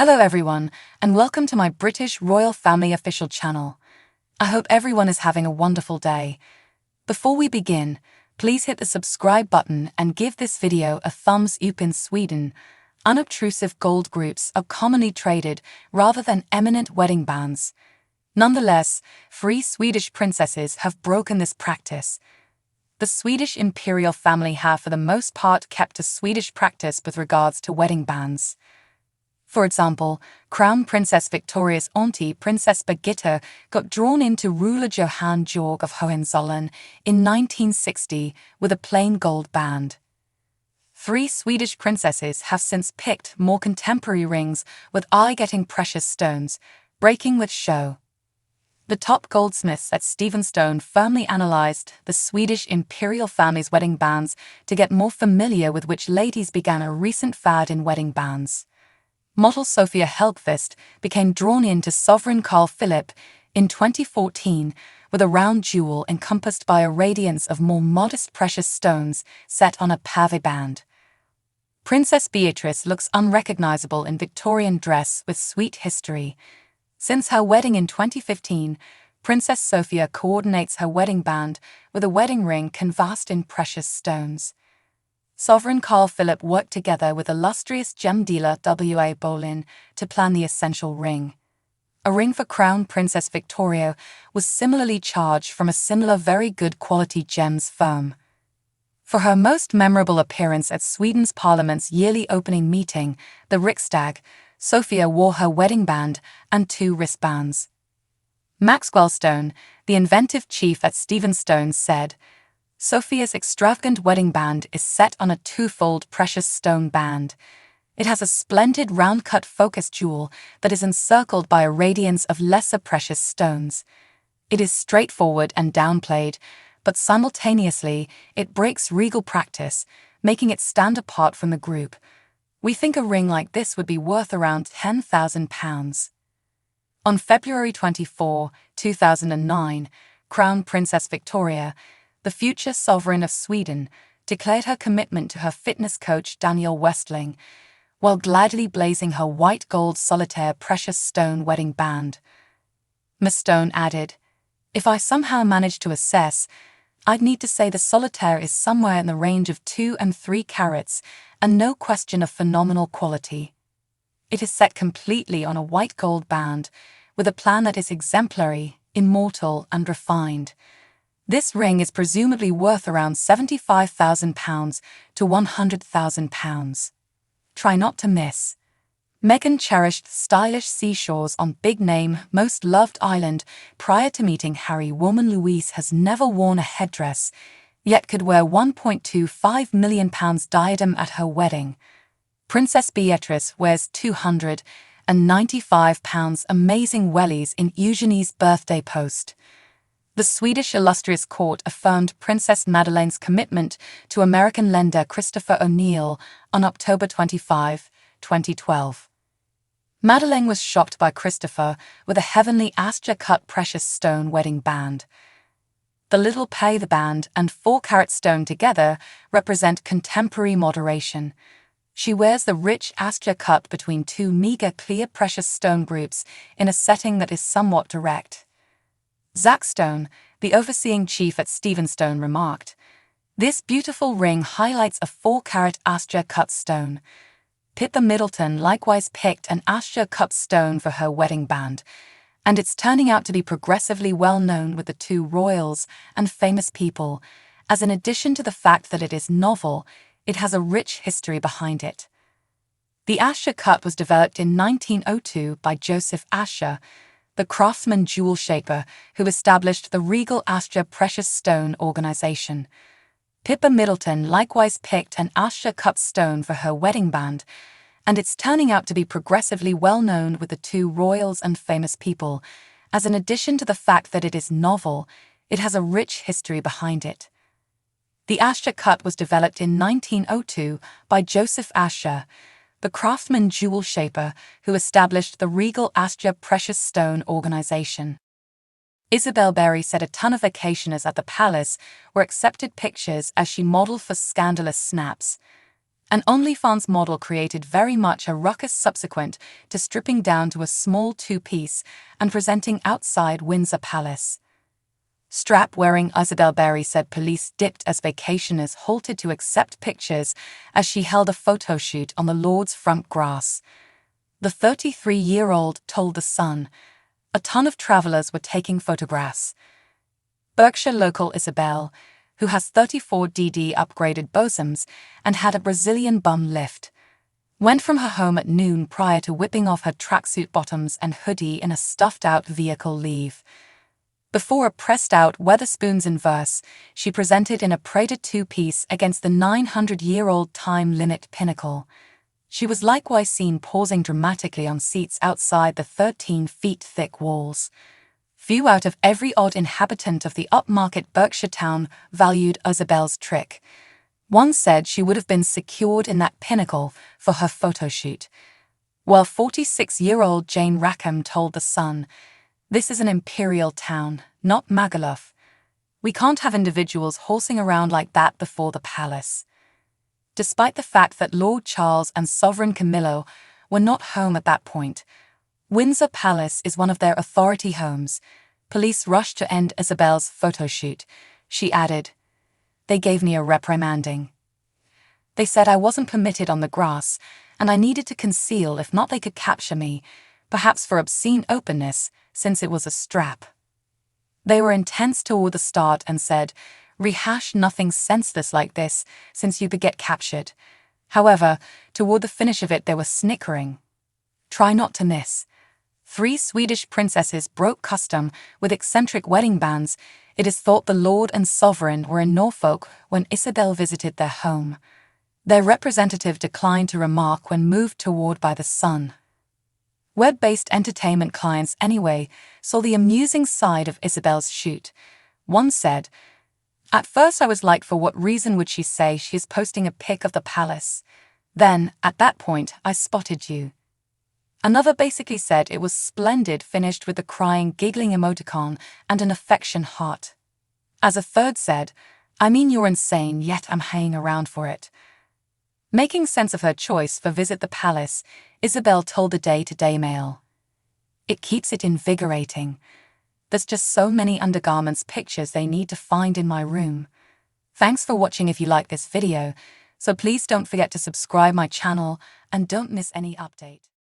Hello everyone, and welcome to my British royal family official channel. I hope everyone is having a wonderful day. Before we begin, please hit the subscribe button and give this video a thumbs up. In Sweden, unobtrusive gold groups are commonly traded rather than eminent wedding bands. Nonetheless, 3 Swedish princesses have broken this practice. The Swedish imperial family have for the most part kept a Swedish practice with regards to wedding bands. For example, Crown Princess Victoria's auntie Princess Birgitta got drawn into ruler Johan Georg of Hohenzollern in 1960 with a plain gold band. 3 Swedish princesses have since picked more contemporary rings with eye-getting precious stones, breaking with show. The top goldsmiths at Stone firmly analysed the Swedish imperial family's wedding bands to get more familiar with which ladies began a recent fad in wedding bands. Model Sofia Helgqvist became drawn into Sovereign Carl Philip in 2014 with a round jewel encompassed by a radiance of more modest precious stones set on a pave band. Princess Beatrice looks unrecognizable in Victorian dress with sweet history. Since her wedding in 2015, Princess Sofia coordinates her wedding band with a wedding ring canvassed in precious stones. Sovereign Carl Philip worked together with illustrious gem dealer W.A. Bolin to plan the essential ring. A ring for Crown Princess Victoria was similarly charged from a similar very good quality gems firm. For her most memorable appearance at Sweden's Parliament's yearly opening meeting, the Riksdag, Sofia wore her wedding band and 2 wristbands. Maxwell Stone, the inventive chief at Stone, said, "Sofia's extravagant wedding band is set on a 2-fold precious stone band. It has a splendid round-cut focus jewel that is encircled by a radiance of lesser precious stones. It is straightforward and downplayed, but simultaneously it breaks regal practice, making it stand apart from the group. We think a ring like this would be worth around £10,000. On February 24, 2009, Crown Princess Victoria, the future sovereign of Sweden, declared her commitment to her fitness coach Daniel Westling, while gladly blazing her white gold solitaire precious stone wedding band. Ms. Stone added, "If I somehow manage to assess, I'd need to say the solitaire is somewhere in the range of 2 and 3 carats, and no question of phenomenal quality. It is set completely on a white gold band, with a plan that is exemplary, immortal, and refined. This ring is presumably worth around £75,000 to £100,000. Try not to miss." Meghan cherished stylish seashores on big-name, most-loved island prior to meeting Harry. Woman Louise has never worn a headdress, yet could wear £1.25 million diadem at her wedding. Princess Beatrice wears £295 amazing wellies in Eugenie's birthday post. The Swedish illustrious court affirmed Princess Madeleine's commitment to American lender Christopher O'Neill on October 25, 2012. Madeleine was shocked by Christopher with a heavenly Astra-cut precious stone wedding band. The little pave band and 4-carat stone together represent contemporary moderation. She wears the rich Astra cut between 2 meager clear precious stone groups in a setting that is somewhat direct. Zach Stone, the overseeing chief at Stone, remarked, "This beautiful ring highlights a 4-carat Astra-cut stone." Pippa Middleton likewise picked an Astra-cut stone for her wedding band, and it's turning out to be progressively well known with the 2 royals and famous people, as in addition to the fact that it is novel, it has a rich history behind it. The Astra-cut was developed in 1902 by Joseph Asher, the craftsman jewel shaper who established the Regal Astra Precious Stone Organization. Pippa Middleton likewise picked an Astra-cut stone for her wedding band, and it's turning out to be progressively well known with the 2 royals and famous people, as in addition to the fact that it is novel, it has a rich history behind it. The Astra-cut was developed in 1902 by Joseph Asher, the craftsman jewel shaper who established the Regal Astra Precious Stone Organization. Isabel Berry said a ton of vacationers at the palace were accepted pictures as she modeled for scandalous snaps. An OnlyFans model created very much a ruckus subsequent to stripping down to a small two-piece and presenting outside Windsor Palace. Strap-wearing Isabel Berry said police dipped as vacationers halted to accept pictures as she held a photo shoot on the Lord's front grass. The 33-year-old told The Sun, "A ton of travellers were taking photographs." Berkshire local Isabel, who has 34DD upgraded bosoms and had a Brazilian bum lift, went from her home at noon prior to whipping off her tracksuit bottoms and hoodie in a stuffed-out vehicle leave. Before a pressed-out Wetherspoons in verse, she presented in a Prada two-piece against the 900-year-old time limit pinnacle. She was likewise seen pausing dramatically on seats outside the 13-feet-thick walls. Few out of every odd inhabitant of the upmarket Berkshire town valued Isabel's trick. One said she would have been secured in that pinnacle for her photo shoot. While 46-year-old Jane Rackham told The Sun, "This is an imperial town, not Magaluf. We can't have individuals horsing around like that before the palace." Despite the fact that Lord Charles and Sovereign Camillo were not home at that point, Windsor Palace is one of their authority homes. Police rushed to end Isabel's photo shoot. She added, "They gave me a reprimanding. They said I wasn't permitted on the grass, and I needed to conceal if not they could capture me, perhaps for obscene openness, since it was a strap. They were intense toward the start and said, 'Rehash nothing senseless like this, since you could get captured.' However, toward the finish of it they were snickering. Try not to miss. 3 Swedish princesses broke custom with eccentric wedding bands. It is thought the Lord and Sovereign were in Norfolk when Isabel visited their home. Their representative declined to remark when moved toward by The Sun. Web-based entertainment clients anyway saw the amusing side of Isabel's shoot. One said, "At first I was like, for what reason would she say she is posting a pic of the palace? Then, at that point, I spotted you." Another basically said it was splendid, finished with the crying, giggling emoticon and an affection heart. As a third said, "I mean, you're insane, yet I'm hanging around for it." Making sense of her choice for Visit the Palace, Isabel told the Day-to-Day Mail, "It keeps it invigorating. There's just so many undergarments pictures they need to find in my room." Thanks for watching. If you like this video, so please don't forget to subscribe my channel and don't miss any update.